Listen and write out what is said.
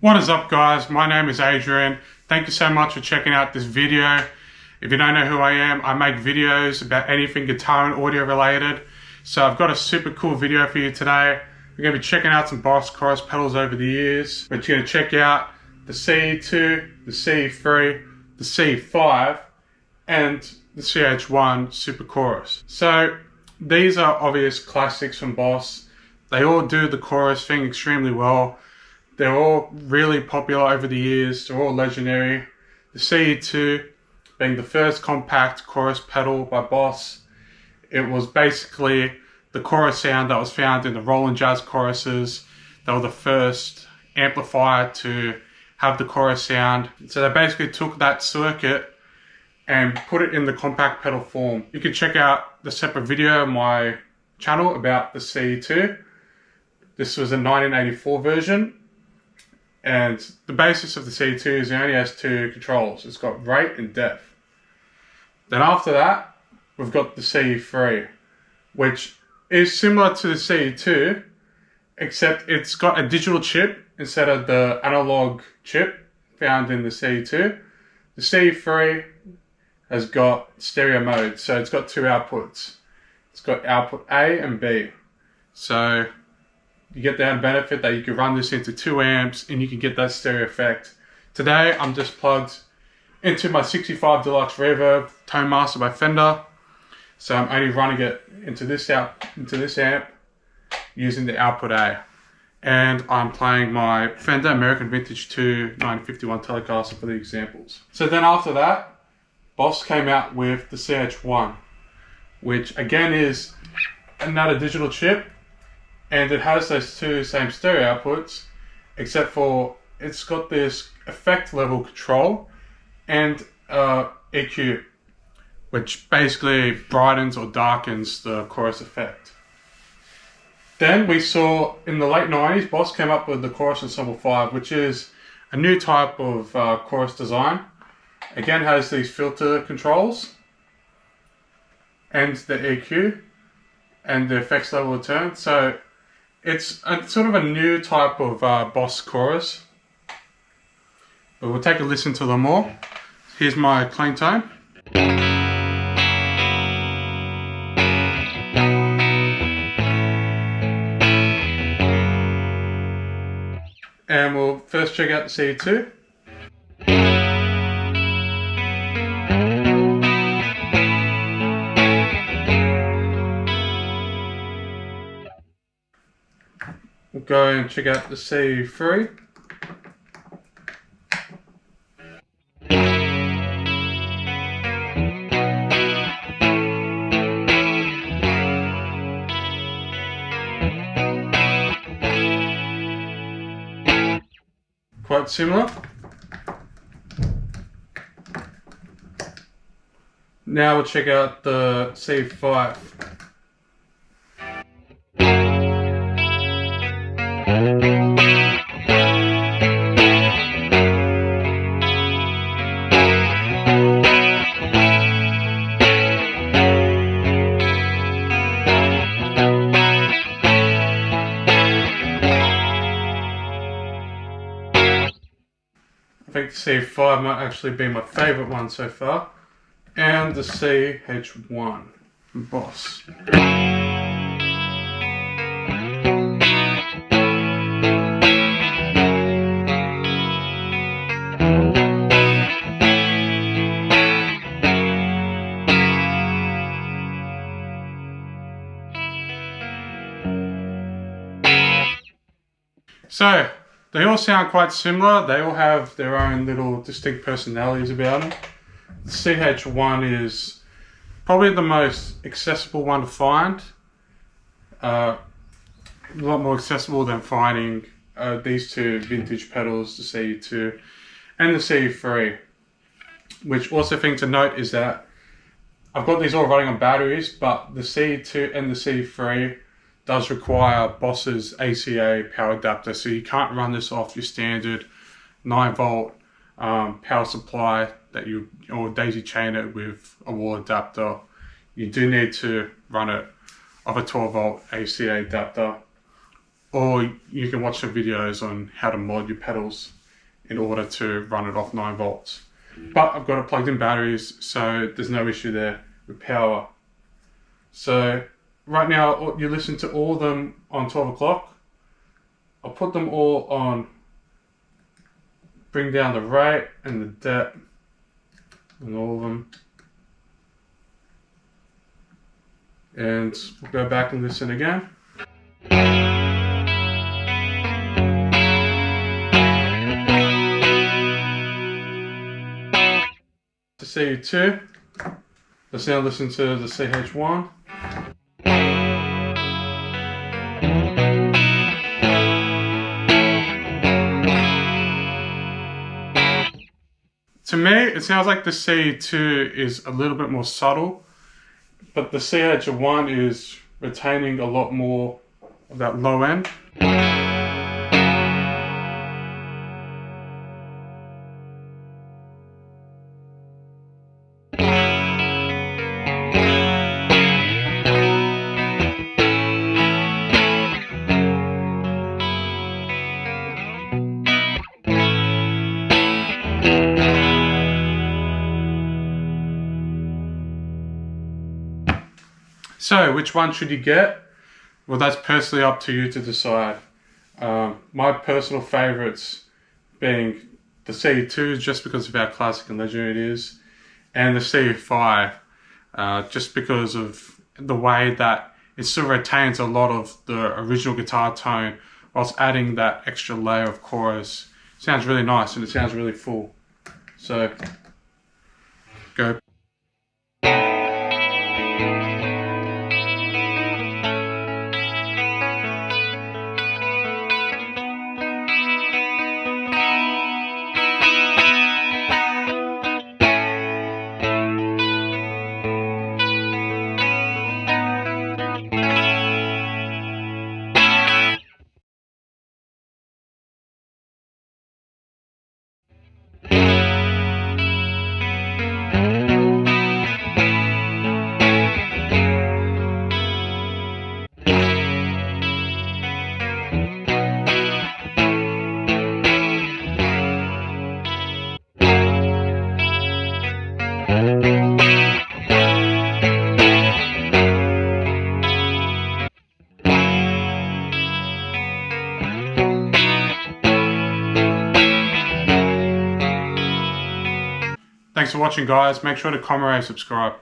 What is up, guys? My name is Adrian. Thank you so much for checking out this video. If you don't know who I am, I make videos about anything guitar and audio related. So I've got a super cool video for you today. We're going to be checking out some Boss chorus pedals over the years. But you're going to check out the CE2, the CE3, the CE5, and the CH1 super chorus. So these are obvious classics from Boss. They all do the chorus thing extremely well. They're all really popular over the years. They're all legendary. The CE2 being the first compact chorus pedal by Boss. It was basically the chorus sound that was found in the Roland jazz choruses. They were the first amplifier to have the chorus sound. So they basically took that circuit and put it in the compact pedal form. You can check out the separate video on my channel about the CE2. This was a 1984 version. And the basis of the CE2 is it only has two controls. It's got rate and depth. Then after that, we've got the CE3, which is similar to the CE2, except it's got a digital chip instead of the analog chip found in the CE2. The CE3 has got stereo mode, so it's got two outputs. It's got output A and B. So you get the added benefit that you can run this into 2 amps and you can get that stereo effect. Today I'm just plugged into my 65 Deluxe Reverb Tone Master by Fender. So I'm only running it into this amp using the output A. And I'm playing my Fender American Vintage 2 951 Telecaster for the examples. So then after that, Boss came out with the CH1, which again is another digital chip. And it has those two same stereo outputs, except for it's got this effect level control and EQ, which basically brightens or darkens the chorus effect. Then we saw in the late 90s, Boss came up with the Chorus Ensemble 5, which is a new type of chorus design. Again, has these filter controls and the EQ and the effects level return. So it's sort of a new type of Boss chorus, but we'll take a listen to them all. Here's my clean tone. And we'll first check out the CE2. We'll go and check out the CE3. Quite similar. Now we'll check out the CE5. I think the CE5 might actually be my favourite one so far. And the CH1 from Boss. So, they all sound quite similar. They all have their own little distinct personalities about them. The CH1 is probably the most accessible one to find. A lot more accessible than finding these two vintage pedals, the CE2 and the CE3. Which also thing to note is that I've got these all running on batteries, but the CE2 and the CE3 does require Boss's ACA power adapter, so you can't run this off your standard 9-volt power supply or daisy chain it with a wall adapter. You do need to run it off a 12-volt ACA adapter. or you can watch some videos on how to mod your pedals in order to run it off 9 volts. But I've got it plugged in batteries, so there's no issue there with power. So right now you listen to all of them on 12 o'clock. I'll put them all on, bring down the rate and the depth on all of them. And we'll go back and listen again. The CE2. Let's now listen to the CH1. To me, it sounds like the CE2 is a little bit more subtle, but the CH1 is retaining a lot more of that low end. So, which one should you get? Well, that's personally up to you to decide. My personal favorites being the CE2, just because of how classic and legendary it is, and the CE5, just because of the way that it still retains a lot of the original guitar tone whilst adding that extra layer of chorus. It sounds really nice and it sounds really full. So, go. Thanks for watching, guys. Make sure to comment, rate, subscribe.